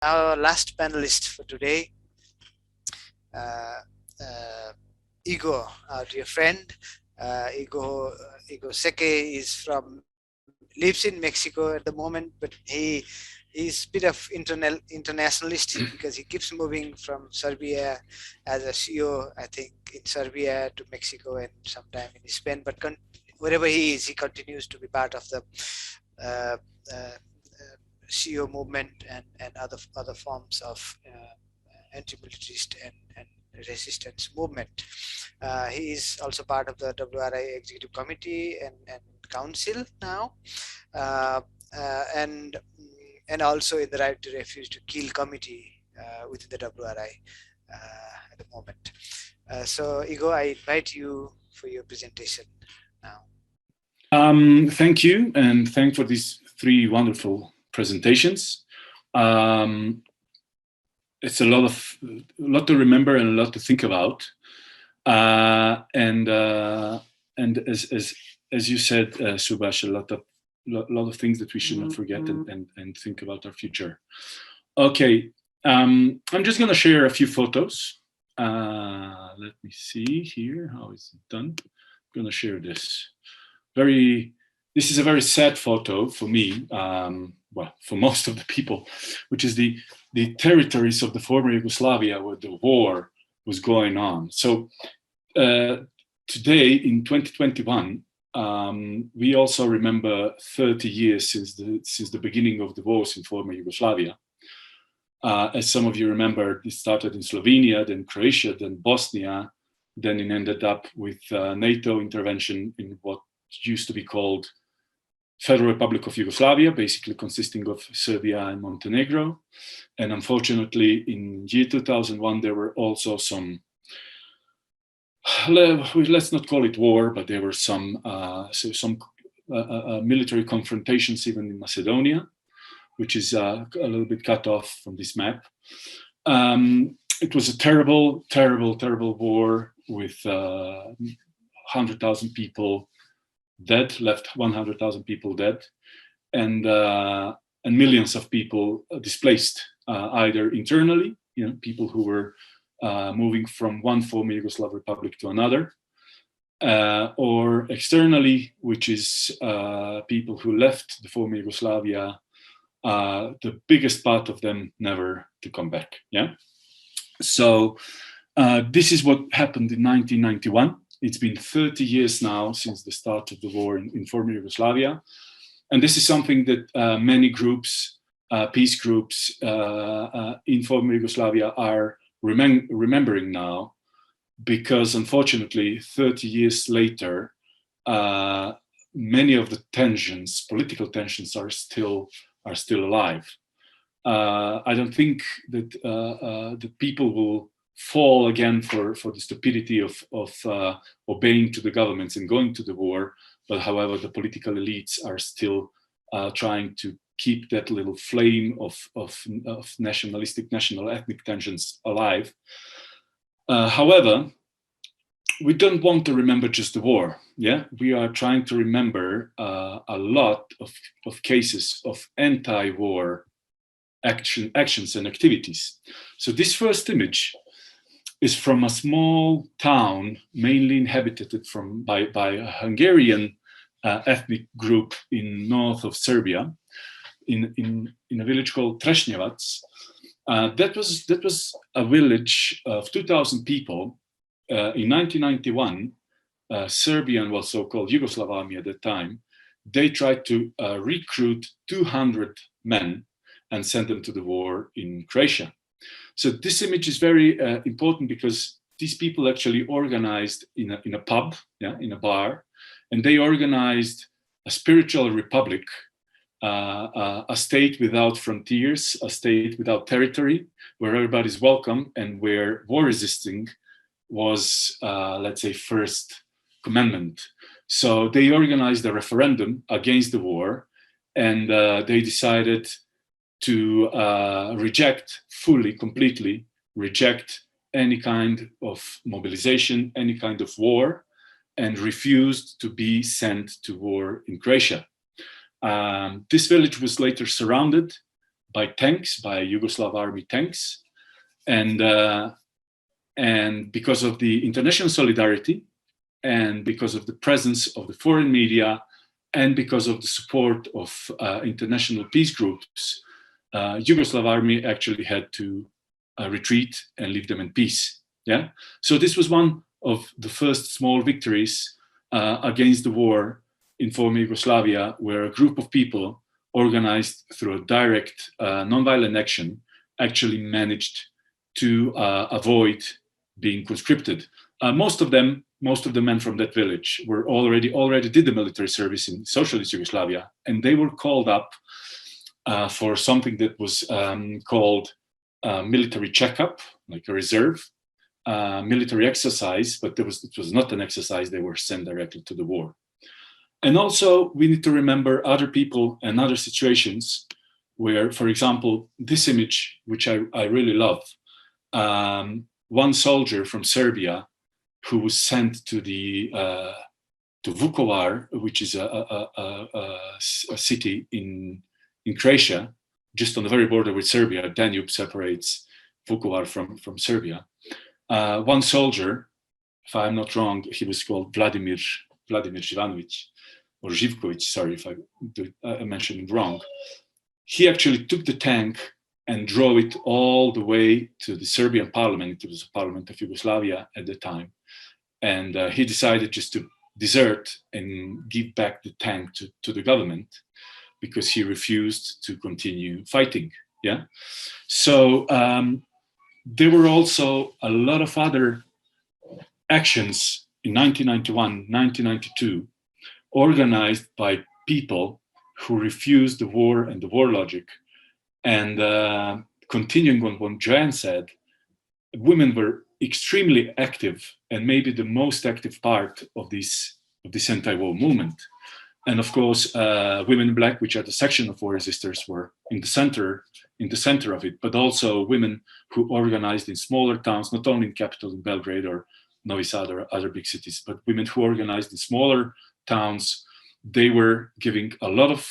Our last panelist for today, Igor, our dear friend. Igor Seke lives in Mexico at the moment, but he's a bit of internationalist because he keeps moving from Serbia as a CEO, I think, in Serbia to Mexico and sometime in Spain. But wherever he is, he continues to be part of the CEO movement and other forms of anti-militarist and resistance movement. He is also part of the WRI Executive Committee and Council now, and also in the Right to Refuse to Kill Committee within the WRI at the moment. So Igor, I invite you for your presentation now. Thank you, and thanks for these three wonderful presentations. It's a lot to remember and a lot to think about. And as you said, Subhash, a lot of things that we should not forget and think about our future. Okay, I'm just going to share a few photos. Let me see here. How is it done? I'm going to share this. This is a very sad photo for me, well, for most of the people, which is the territories of the former Yugoslavia where the war was going on. So today, in 2021, we also remember 30 years since the beginning of the wars in former Yugoslavia. As some of you remember, it started in Slovenia, then Croatia, then Bosnia, then it ended up with NATO intervention in what used to be called Federal Republic of Yugoslavia, basically consisting of Serbia and Montenegro. And unfortunately, in year 2001, there were also some, let's not call it war, but there were some military confrontations even in Macedonia, which is a little bit cut off from this map. It was a terrible, terrible, terrible war with 100,000 people dead, left 100,000 people dead, and millions of people displaced, either internally, people who were moving from one former Yugoslav republic to another, or externally, which is people who left the former Yugoslavia, the biggest part of them never to come back. Yeah. So this is what happened in 1991. It's been 30 years now since the start of the war in former Yugoslavia. And this is something that many groups, peace groups in former Yugoslavia are remembering now, because unfortunately, 30 years later, many of the tensions, political tensions, are still alive. I don't think that the people will fall again for the stupidity of obeying to the governments and going to the war. But however, the political elites are still trying to keep that little flame of nationalistic, national ethnic tensions alive. However, we don't want to remember just the war. Yeah, we are trying to remember a lot of cases of anti-war actions and activities. So this first image is from a small town, mainly inhabited by a Hungarian ethnic group in north of Serbia, in a village called Trešnjevac. That was a village of 2,000 people. In 1991, Serbian, well, so-called Yugoslav army at that time, they tried to recruit 200 men and send them to the war in Croatia. So this image is very important because these people actually organized in a pub, yeah, in a bar, and they organized a spiritual republic, a state without frontiers, a state without territory, where everybody's welcome and where war resisting was, let's say, first commandment. So they organized a referendum against the war, and they decided to completely reject any kind of mobilization, any kind of war, and refused to be sent to war in Croatia. This village was later surrounded by tanks, by Yugoslav army tanks, and because of the international solidarity, and because of the presence of the foreign media, and because of the support of international peace groups, Yugoslav army actually had to retreat and leave them in peace. Yeah. So this was one of the first small victories against the war in former Yugoslavia, where a group of people organized through a direct nonviolent action actually managed to avoid being conscripted. Most of the men from that village were already did the military service in socialist Yugoslavia, and they were called up for something that was called military checkup, like a reserve, military exercise, but it was not an exercise. They were sent directly to the war. And also, we need to remember other people and other situations where, for example, this image, which I really love, one soldier from Serbia who was sent to to Vukovar, which is a city in Croatia, just on the very border with Serbia. Danube separates Vukovar from Serbia. One soldier, if I'm not wrong, he was called Vladimir Živanović, or Živković, sorry if I mentioned it wrong. He actually took the tank and drove it all the way to the Serbian parliament. It was the parliament of Yugoslavia at the time. And he decided just to desert and give back the tank to the government because he refused to continue fighting. Yeah. So there were also a lot of other actions in 1991, 1992, organized by people who refused the war and the war logic. And continuing on what Joanne said, women were extremely active, and maybe the most active part of this anti-war movement. And of course, women in black, which are the section of war resistors, were in the center of it. But also women who organized in smaller towns, not only in capital in Belgrade or Novi Sad or other big cities, but women who organized in smaller towns. They were giving a lot of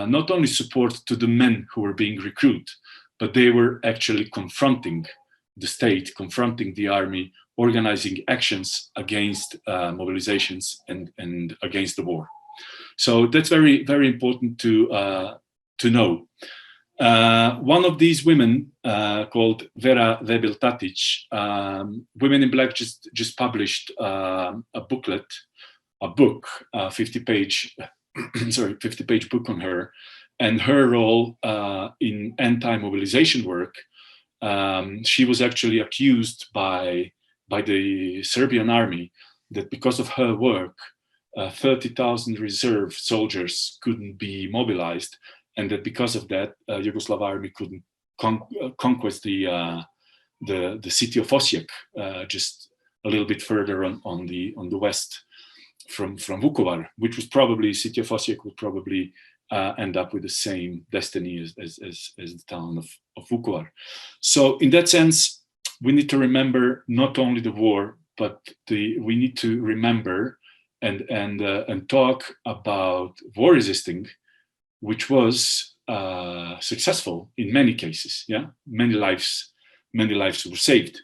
not only support to the men who were being recruited, but they were actually confronting the state, confronting the army, organizing actions against mobilizations and against the war. So that's very, very important to know. One of these women, called Vera Vebil Tatic, Women in Black just published a book, 50-page book on her and her role in anti-mobilization work. She was actually accused by the Serbian army that because of her work, 30,000 reserve soldiers couldn't be mobilized, and that because of that, Yugoslav army couldn't conquest the city of Osijek, just a little bit further on the west from Vukovar, which was probably, city of Osijek would probably end up with the same destiny as the town of Vukovar. So in that sense, we need to remember not only the war, but we need to remember and talk about war resisting, which was successful in many cases. Yeah, many lives were saved.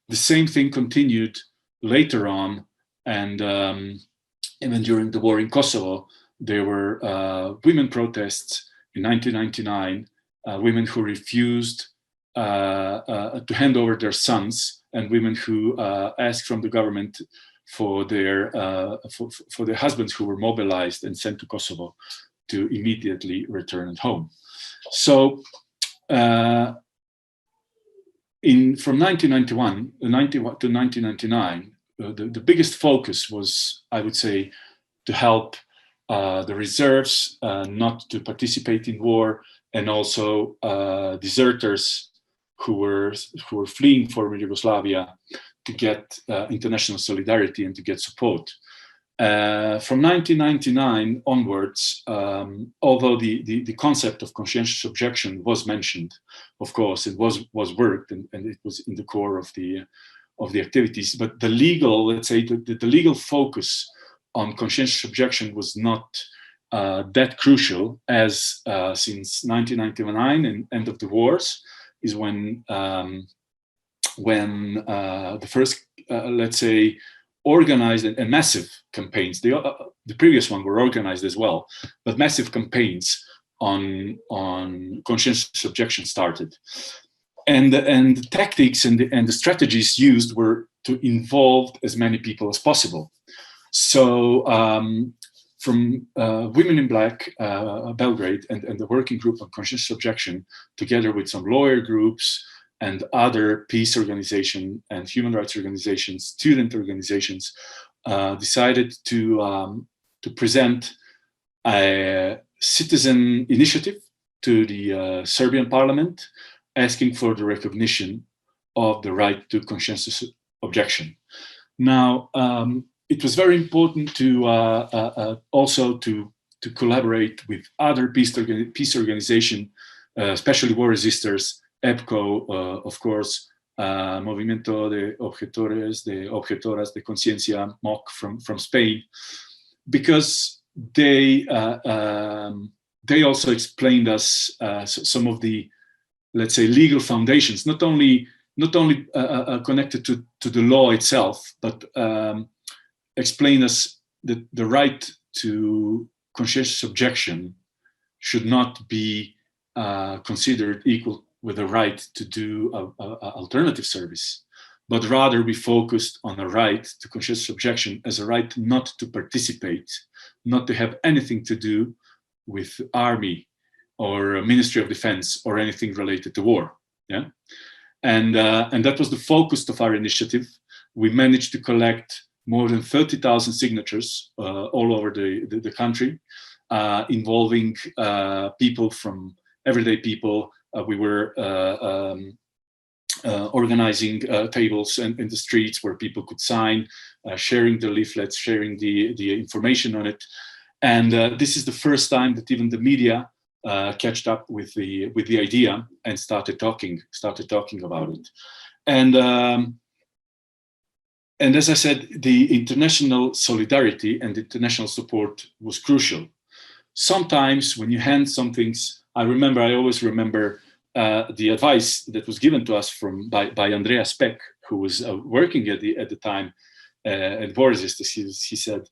The same thing continued later on, and even during the war in Kosovo, there were women protests in 1999. Women who refused to hand over their sons, and women who asked from the government for their husbands who were mobilized and sent to Kosovo to immediately return at home. So from 1991 to 1999, the biggest focus was, I would say, to help the reserves not to participate in war, and also deserters who were fleeing former Yugoslavia to get international solidarity and to get support. From 1999 onwards, although the concept of conscientious objection was mentioned, of course, it was worked and it was in the core of the activities, but the legal, let's say, the legal focus on conscientious objection was not that crucial as since 1999 and end of the wars is when the first, let's say, organized and massive campaigns. The previous one were organized as well, but massive campaigns on conscientious objection started, and the tactics and the strategies used were to involve as many people as possible. So from Women in Black, Belgrade, and the working group on conscientious objection, together with some lawyer groups and other peace organizations and human rights organizations, student organizations, decided to present a citizen initiative to the Serbian parliament, asking for the recognition of the right to conscientious objection. Now, it was very important to also to collaborate with other peace organizations, especially war resistors, EPCO, of course, Movimiento de Objetores, de Objetoras de Conciencia, MOC from Spain, because they also explained us some of the, let's say, legal foundations, not only connected to the law itself, but explain us that the right to conscientious objection should not be considered equal with the right to do a alternative service, but rather be focused on a right to conscientious objection as a right not to participate, not to have anything to do with army or Ministry of Defense or anything related to war. Yeah, and that was the focus of our initiative. We managed to collect more than 30,000 signatures all over the country, involving people from everyday people. We were organizing tables in the streets where people could sign, sharing the leaflets, sharing the information on it. And this is the first time that even the media catched up with the idea and started talking about it. And as I said, the international solidarity and international support was crucial. Sometimes when you hand some things, I always remember the advice that was given to us by Andreas Peck, who was working at the time at War Resistance. He said,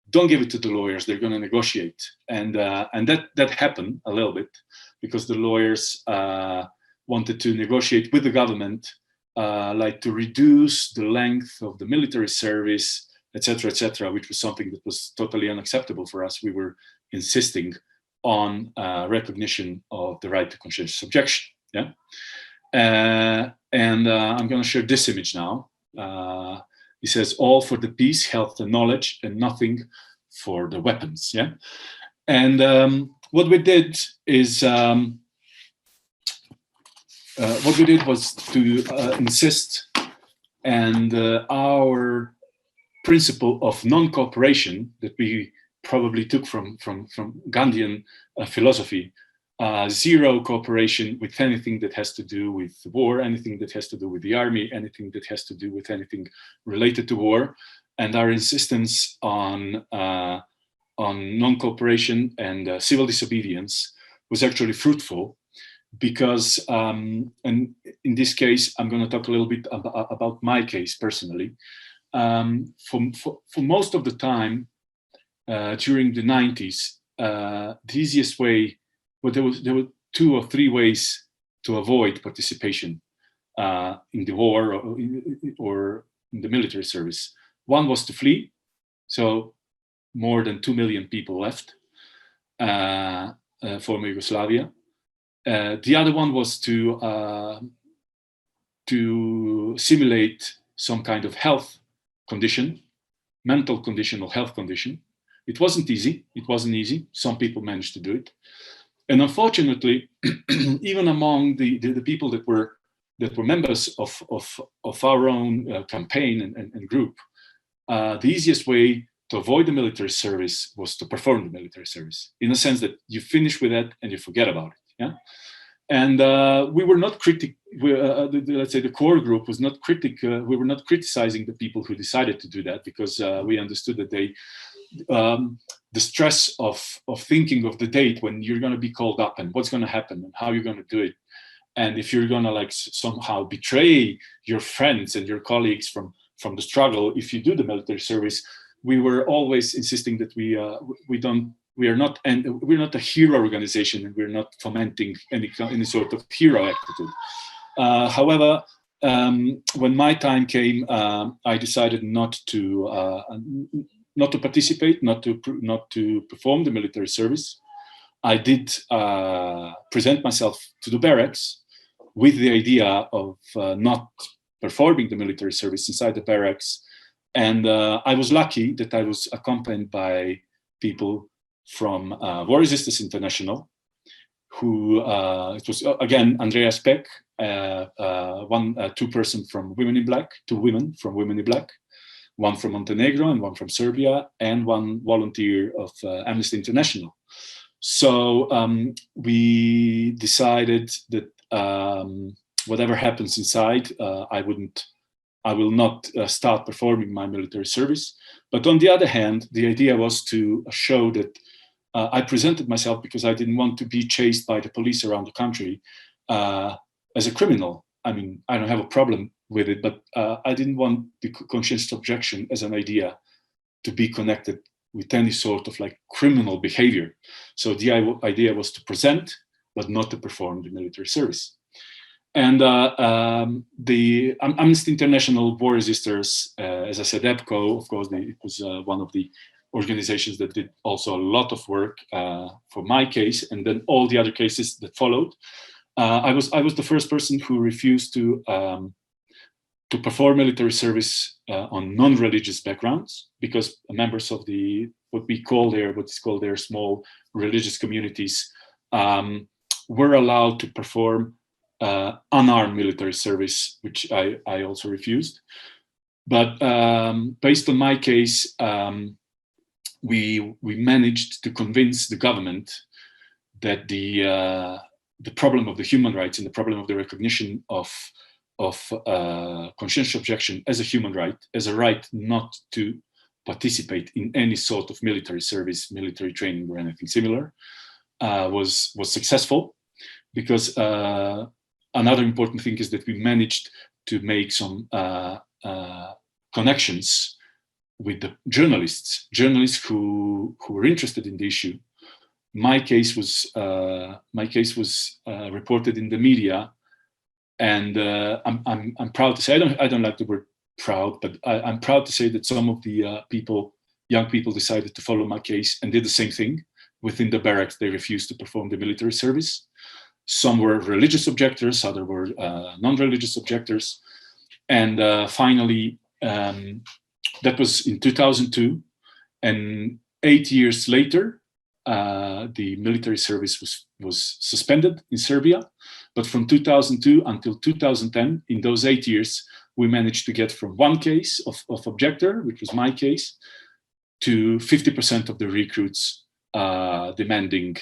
"Don't give it to the lawyers; they're going to negotiate." And that happened a little bit because the lawyers wanted to negotiate with the government, like to reduce the length of the military service, etc., which was something that was totally unacceptable for us. We were insisting on recognition of the right to conscientious objection. Yeah, and I'm going to share this image now. He says, "All for the peace, health, and knowledge, and nothing for the weapons." Yeah, and what we did was to insist, and our principle of non-cooperation that we probably took from Gandhian philosophy, zero cooperation with anything that has to do with war, anything that has to do with the army, anything that has to do with anything related to war, and our insistence on non-cooperation and civil disobedience was actually fruitful, because, and in this case, I'm going to talk a little bit about my case personally. For most of the time, during the 90s, the easiest way, well, there were 2 or 3 ways to avoid participation in the war or in the military service. One was to flee, so more than 2 million people left former Yugoslavia. The other one was to simulate some kind of health condition, mental condition or health condition. It wasn't easy. Some people managed to do it. And unfortunately, even among the people that were members of our own campaign and group, the easiest way to avoid the military service was to perform the military service, in a sense that you finish with that and you forget about it. Yeah. And we were not let's say the core group was not we were not criticizing the people who decided to do that, because we understood that the stress of thinking of the date when you're going to be called up and what's going to happen and how you're going to do it, and if you're going to like somehow betray your friends and your colleagues from the struggle if you do the military service. We were always insisting that we're not a hero organization, and we're not fomenting any sort of hero attitude. However, when my time came, I decided not to participate, not to perform the military service. I did present myself to the barracks with the idea of not performing the military service inside the barracks. And I was lucky that I was accompanied by people from War Resistance International, who it was again Andreas Peck, two person from Women in Black, two women from Women in Black, one from Montenegro and one from Serbia, and one volunteer of Amnesty International. So we decided that whatever happens inside, I will not start performing my military service. But on the other hand, the idea was to show that I presented myself because I didn't want to be chased by the police around the country as a criminal. I mean, I don't have a problem with it, but I didn't want the conscientious objection as an idea to be connected with any sort of like criminal behavior. So the idea was to present, but not to perform the military service. And the Amnesty International War Resistors, as I said, EBCO, of course, it was one of the organizations that did also a lot of work for my case, and then all the other cases that followed. I was the first person who refused to perform military service on non-religious backgrounds, because members of what is called their small religious communities were allowed to perform unarmed military service, which I also refused. But based on my case, we managed to convince the government that the problem of the human rights and the problem of the recognition of conscientious objection as a human right, as a right not to participate in any sort of military service, military training, or anything similar, was successful. Because another important thing is that we managed to make some connections with the journalists who were interested in the issue. My case was reported in the media, and I'm proud to say, I don't like the word proud, but I'm proud to say that some of the young people decided to follow my case and did the same thing. Within the barracks, they refused to perform the military service. Some were religious objectors, others were non-religious objectors. And finally, that was in 2002. And 8 years later, the military service was suspended in Serbia. But from 2002 until 2010, in those 8 years, we managed to get from one case of objector, which was my case, to 50% of the recruits demanding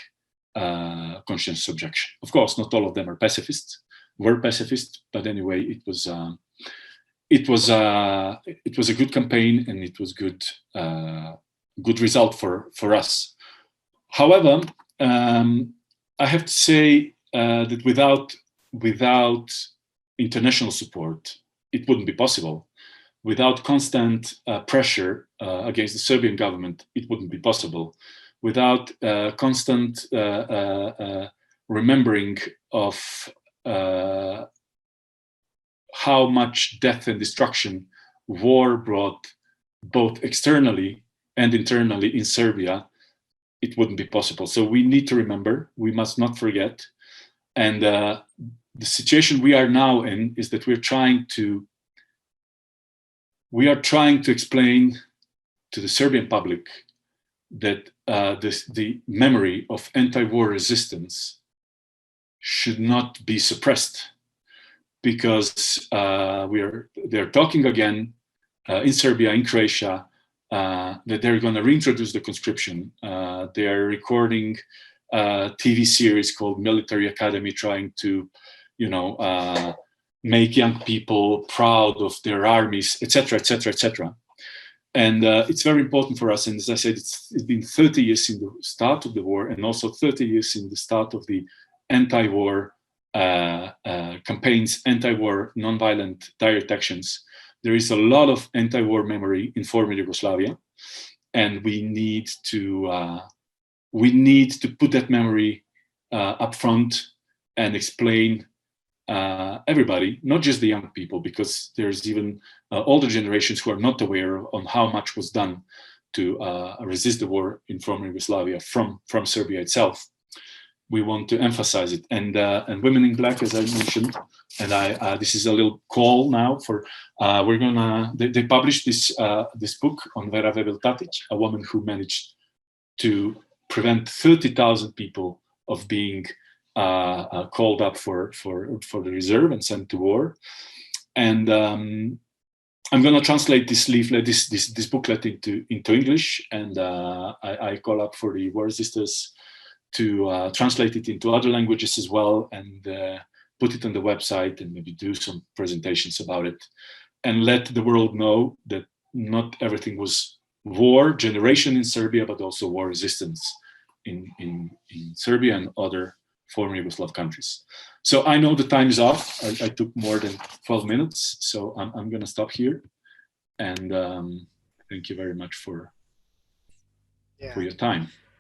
conscientious objection. Of course, not all of them were pacifists, but anyway, it was a good campaign, and it was good result for us. However, I have to say that without international support, it wouldn't be possible. Without constant pressure against the Serbian government, it wouldn't be possible. Without constant remembering of how much death and destruction war brought, both externally and internally in Serbia, it wouldn't be possible. So we need to remember, we must not forget. And the situation we are now in is that we're trying to explain to the Serbian public that the memory of anti-war resistance should not be suppressed, because they're talking again in Serbia, in Croatia, that they're going to reintroduce the conscription. They're recording a TV series called Military Academy, trying to, make young people proud of their armies, etc., etc., etc. And it's very important for us. And as I said, it's been 30 years in the start of the war, and also 30 years in the start of the anti-war campaigns, anti-war nonviolent direct actions. There is a lot of anti-war memory in former Yugoslavia, and we need to put that memory up front and explain everybody, not just the young people, because there's even older generations who are not aware on how much was done to resist the war in former Yugoslavia from Serbia itself. We want to emphasize it, and Women in Black, as I mentioned, and this is a little call now for we're gonna. They published this book on Vera Vebel-Tatic, a woman who managed to prevent 30,000 people of being called up for the reserve and sent to war. And I'm going to translate this leaflet, this booklet into English, and I call up for the war resistors to translate it into other languages as well, and put it on the website, and maybe do some presentations about it, and let the world know that not everything was war generation in Serbia, but also war resistance in Serbia and other former Yugoslav countries. So I know the time is off. I took more than 12 minutes, so I'm going to stop here. And thank you very much for your time.